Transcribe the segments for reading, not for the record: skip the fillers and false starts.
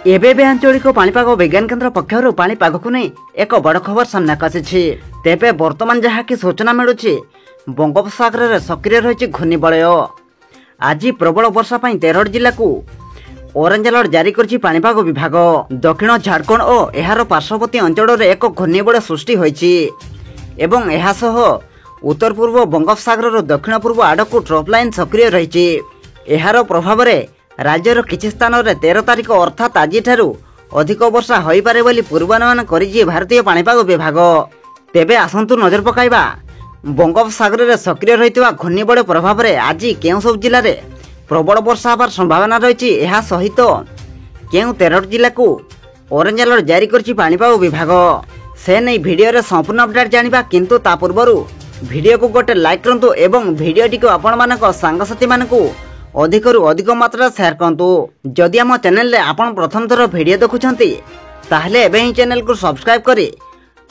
एबे आंचलिक पाणीपाग विज्ञान केन्द्र पक्षर पाणीपाग को नहीं एक बड़ खबर सामना आसी। तेबे वर्तमान जहाँ की सूचना मिलूँ बंगोपसागर में सक्रिय रही घूर्णिबलय। आज प्रबल वर्षा 13 जिला को ऑरेंज अलर्ट जारी कर पाणीपाग विभाग। दक्षिण झारखंड और यार पार्श्ववर्ती अंचल में एक घूर्णिबलय सृष्टि होइछि एवं एहासह उत्तर पूर्व बंगोपसागर दक्षिण पूर्व आड़क ट्रफ लाइन सक्रिय रही। यार प्रभाव में राज्यर किछि स्थान में 13 तारिख अर्थात आज अधिक वर्षा हो पारे बोली पूर्वानुमान करिछि भारतीय पाणीपाग विभाग। तेबे आसंतु नजर पकाइबा बंगोपसागर में सक्रिय रही घूर्णिबलय प्रभाव में आज केउं सब जिले में प्रबल वर्षा होबार संभावना रही। यह सहित केउं 13 जिला को ऑरेंज अलर्ट जारी करछि पाणीपाग विभाग। से नहीं वीडियो रे संपूर्ण अपडेट जानिबा, किंतु ता पूर्व वीडियो को गोटे लाइक करंतु एवं वीडियोटी को आपण मानक सांगसाथी मानकू अधिकरु अधिक मात्रा शेयर करंतु। जदि आम चैनल रे आपण प्रथम थर वीडियो देखुछंती ताहले एबे ही चैनल को सब्सक्राइब करी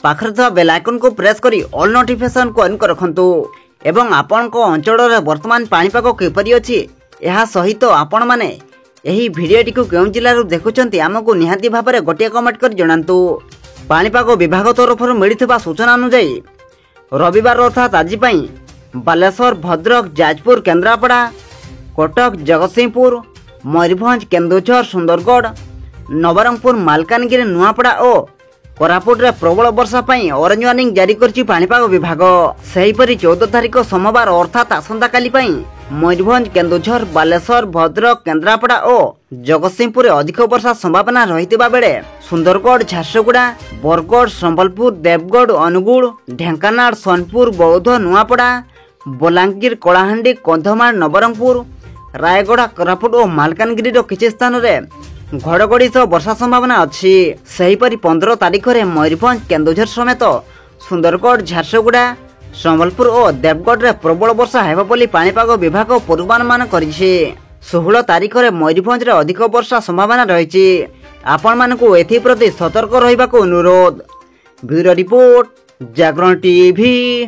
पाखरे था बेल आइकन को प्रेस करी ऑल नोटिफिकेशन को ऑन कर रखंतु एवं आपण को अंचल रे वर्तमान पाणीपाग किपरि अछि एहा सहित आपण माने एही वीडियोटी को केउं जिल्ला रु देखुछंती आमको निहाती भाबरे गोटे कमेंट कर जणांतु। पाणीपाग विभाग तरफ मिलिथिबा सूचना अनुसार रविवार अर्थात आज पई बालेश्वर, भद्रक, जाजपुर, केन्द्रापड़ा, कटक, जगतसिंहपुर, मयूरभंज, केन्दुझर, सुंदरगढ़, नवरंगपुर, मालकानगिरी, नुआपड़ा और कोरापुट रे प्रबल वर्षा पई ऑरेंज वार्निंग जारी करछि पाणीपाग विभाग। सेहीपरि 14 तारिख सोमवार अर्थात आसंता काली पई मयूरभंज, केन्दुझर, बालेश्वर, भद्रक, केन्द्रापड़ा और जगतसिंहपुर अधिक वर्षा संभावना रहितिबा बेले सुंदरगढ़, झारसुगुड़ा, बरगढ़, संबलपुर, देवगढ़, अनुगुल, ढेंकानाल, सोनपुर, बौद्ध, नुआपड़ा, बलांगीर, कलाहांडी, कंधमाल, नवरंगपुर, रायगढ़, कोरापुट और मालकानगिरी किछि स्थान रे घड़घड़ी सह वर्षा संभावना अच्छी। सेहीपरि 15 तारिख में मयूरभंज, केन्दुझर समेत सुंदरगढ़, झारसुगुड़ा, संबलपुर और देवगढ़ रे प्रबल वर्षा हेबो बोली पाणीपाग विभाग पूर्वानुमान करिछि। 16 तारिख में मयूरभंज रे अधिक वर्षा संभावना रहिछि। आपण मानकू एथि प्रति सतर्क रहिबाको अनुरोध। ब्यूरो रिपोर्ट, जागरण टीवी।